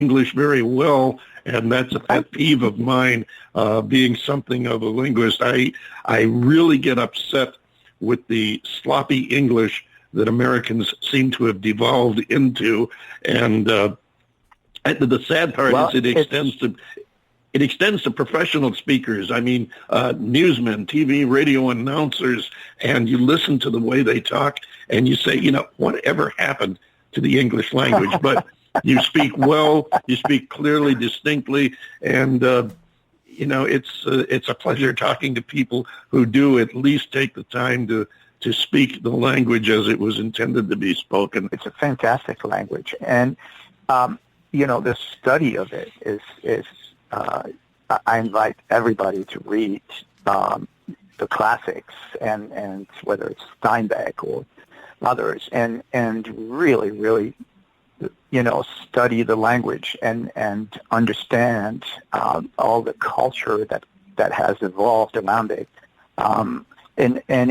English very well, and that's a pet peeve of mine, being something of a linguist. I really get upset with the sloppy English that Americans seem to have devolved into, and the sad part is it extends to professional speakers. I mean, newsmen, TV, radio announcers, and you listen to the way they talk, and you say, whatever happened to the English language? But you speak well, you speak clearly, distinctly, and it's a pleasure talking to people who do at least take the time to speak the language as it was intended to be spoken. It's a fantastic language, and the study of it is I invite everybody to read the classics, and whether it's Steinbeck or others, and really study the language and understand all the culture that has evolved around it. And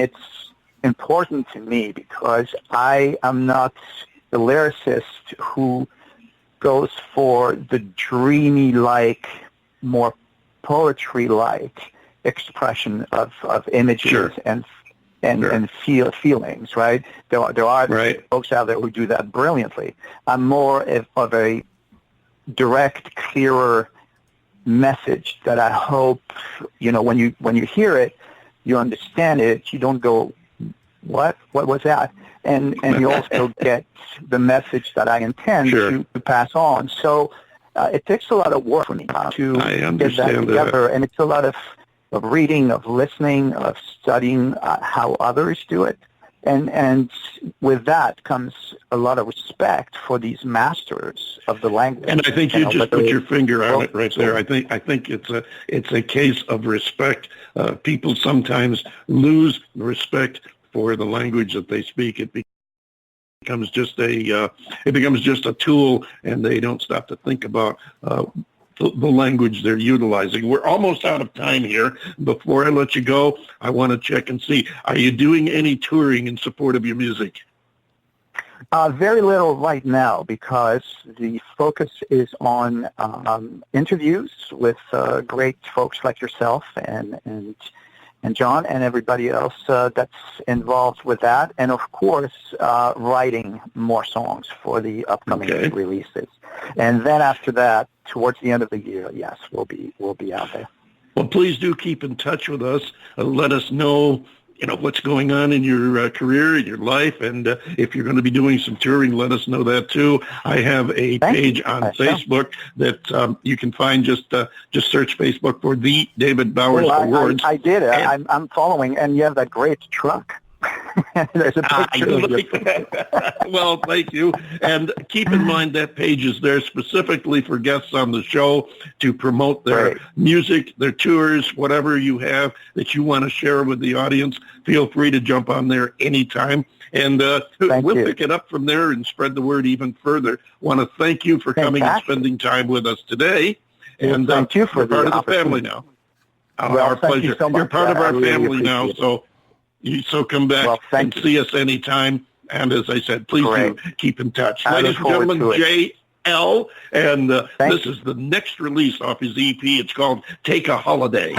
it's important to me because I am not the lyricist who goes for the dreamy-like, more poetry-like expression of images Sure. and feelings, right? There are right. folks out there who do that brilliantly. I'm more of a direct, clearer message that I hope, when you hear it, you understand it. You don't go, what was that? And you also get the message that I intend Sure. to pass on. So it takes a lot of work for me to get that together, and it's a lot of reading, of listening, of studying how others do it. And with that comes a lot of respect for these masters of the language. And I think you just put your finger on it right there. I think it's a case of respect. People sometimes lose respect for the language that they speak. It becomes just a tool, and they don't stop to think about the language they're utilizing. We're almost out of time here. Before I let you go, I want to check and see, are you doing any touring in support of your music? Very little right now, because the focus is on interviews with great folks like yourself and John and everybody else that's involved with that, and of course writing more songs for the upcoming releases. And then after that, towards the end of the year, yes, we'll be out there. Well, please do keep in touch with us. Let us know, what's going on in your career, in your life, and if you're going to be doing some touring, let us know that too. I have a page on Facebook that you can find. Just search Facebook for The David Bowers Awards. I did it. I'm following, and you have that great truck. There's a picture of you. Well, thank you. And keep in mind that page is there specifically for guests on the show to promote their music, their tours, whatever you have that you want to share with the audience. Feel free to jump on there anytime. And we'll pick it up from there and spread the word even further. Want to thank you for coming and spending time with us today. And thank you for you're part of the family now. Our pleasure. You're part of our family now, so come back and see us anytime. And as I said, please do keep in touch. Ladies and gentlemen, Elle, and this is the next release off his EP. It's called Take a Holiday.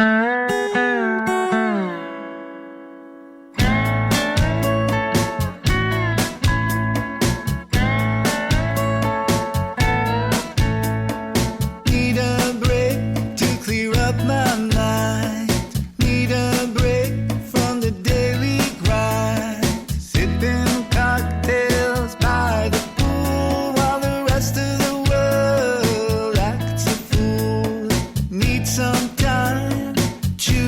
Some time to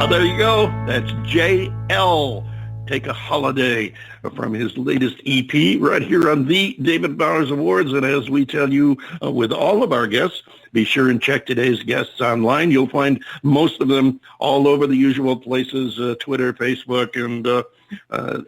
Oh, there you go. That's J.L. Take a Holiday from his latest EP right here on the David Bowers Awards. And as we tell you with all of our guests, be sure and check today's guests online. You'll find most of them all over the usual places, Twitter, Facebook, and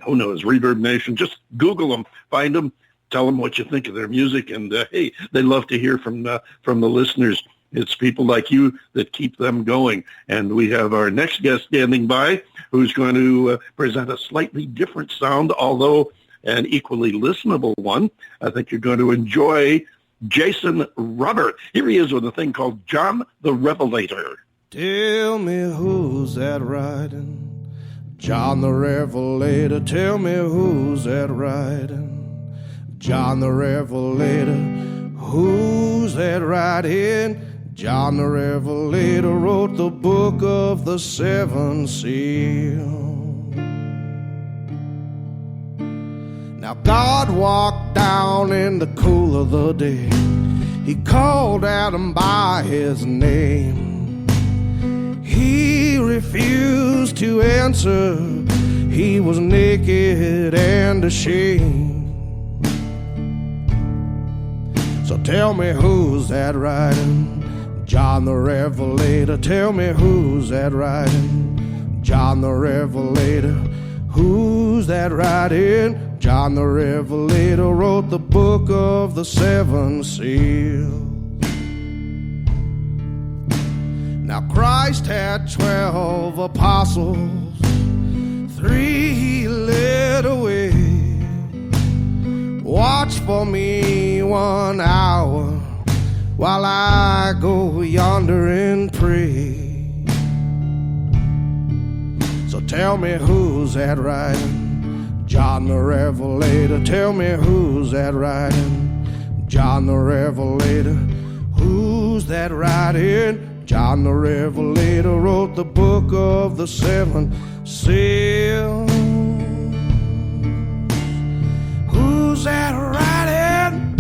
who knows, Reverb Nation. Just Google them, find them, tell them what you think of their music. And hey, they love to hear from the listeners. It's people like you that keep them going. And we have our next guest standing by who's going to present a slightly different sound, although an equally listenable one. I think you're going to enjoy Jason Robert. Here he is with a thing called John the Revelator. Tell me who's that riding? John the Revelator. Tell me who's that riding? John the Revelator. Who's that riding? John the Revelator wrote the book of the seven seals. Now God walked down in the cool of the day. He called Adam by his name. He refused to answer. He was naked and ashamed. So tell me who's that riding? John the Revelator. Tell me who's that riding? John the Revelator. Who's that riding? John the Revelator wrote the book of the seven seals. Now Christ had 12 apostles, 3 he led away. Watch for me 1 hour while I go yonder and pray. So tell me who's that riding? John the Revelator. Tell me who's that riding? John the Revelator. Who's that riding? John the Revelator wrote the book of the seven seals. Who's that riding?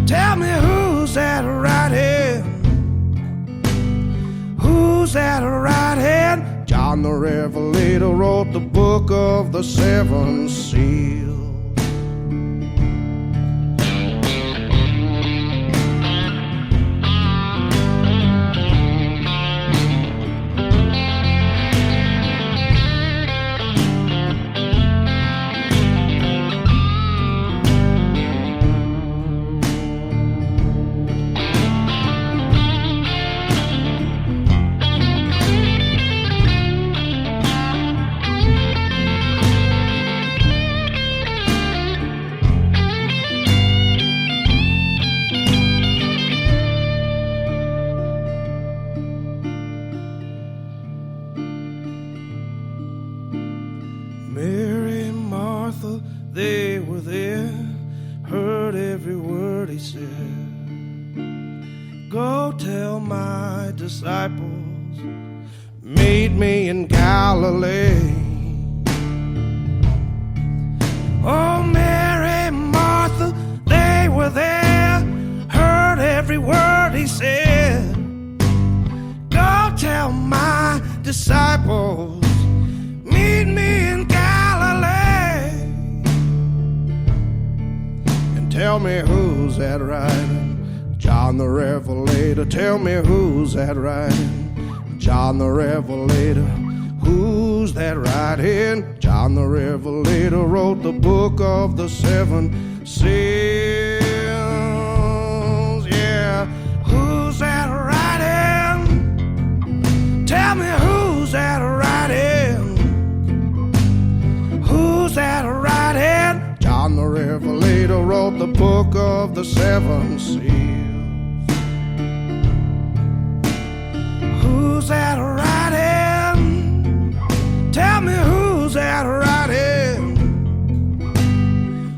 Tell me who's that riding? Who's that riding? John the Revelator wrote the book of the seven seals. Mary, Martha, they were there, heard every word he said. Go tell my disciples, meet me in Galilee. Oh, Mary, Martha, they were there, heard every word he said. Go tell my disciples, meet me in Galilee. And tell me who's that riding? John the Revelator. Tell me who's that riding? John the Revelator. Who's that riding? John the Revelator wrote the book of the seven seals. Yeah. Who's that riding? Tell me who's that riding? Who's that riding? John the Revelator wrote the book of the seven seals. Who's that riding? Tell me who's that riding?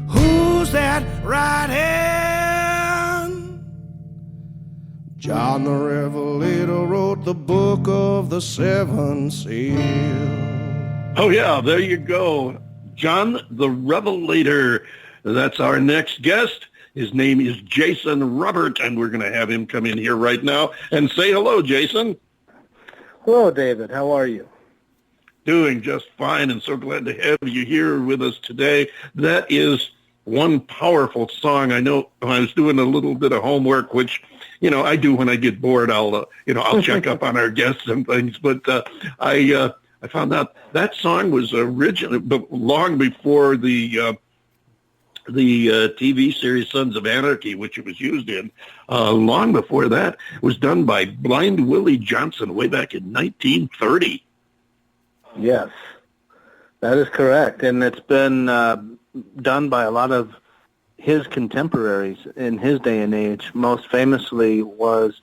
Who's that riding? John the Revelator wrote the book of the seven seals. Oh, yeah, there you go. John the Revelator. That's our next guest. His name is Jason Robert, and we're going to have him come in here right now and say hello, Jason. Hello, David. How are you? Doing just fine, and so glad to have you here with us today. That is one powerful song. I know I was doing a little bit of homework, which, I do when I get bored. I'll check up on our guests and things. But I found out that song was originally, but long before the TV series Sons of Anarchy, which it was used in, long before that, it was done by Blind Willie Johnson way back in 1930. Yes, that is correct. And it's been done by a lot of his contemporaries in his day and age. Most famously was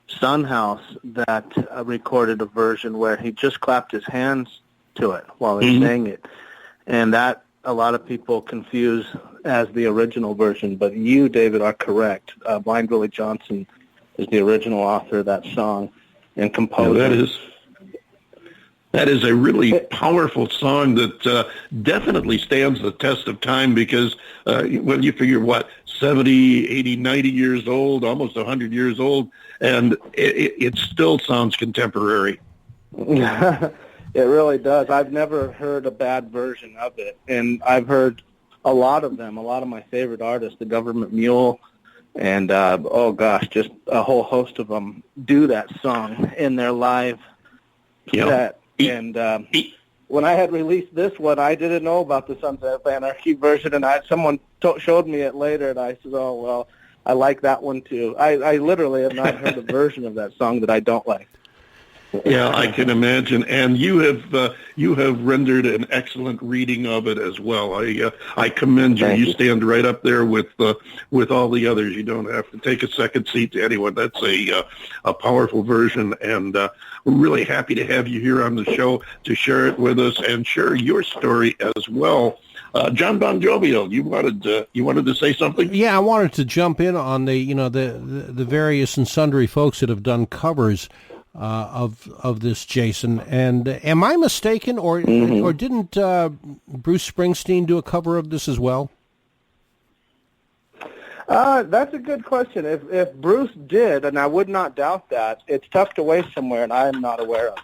Sunhouse, that recorded a version where he just clapped his hands to it while he sang it. And that a lot of people confuse as the original version, but you, David, are correct. Blind Willie Johnson is the original author of that song and composer. Yeah, that is a really powerful song that definitely stands the test of time because when you figure, 70, 80, 90 years old, almost 100 years old, and it still sounds contemporary. It really does. I've never heard a bad version of it, and I've heard a lot of them. A lot of my favorite artists, the Government Mule, and just a whole host of them do that song in their live set. And when I had released this one, I didn't know about the Sons of Anarchy version, and someone showed me it later, and I said, "Oh well, I like that one too." I literally have not heard a version of that song that I don't like. Yeah, I can imagine, and you have rendered an excellent reading of it as well. I commend you. You stand right up there with all the others. You don't have to take a second seat to anyone. That's a powerful version, and we're really happy to have you here on the show to share it with us and share your story as well. John Bon Jovial, you wanted to say something? Yeah, I wanted to jump in on the various and sundry folks that have done covers of this, Jason. And am I mistaken, or didn't Bruce Springsteen do a cover of this as well? That's a good question. If Bruce did, and I would not doubt that, it's tucked away somewhere, and I am not aware of.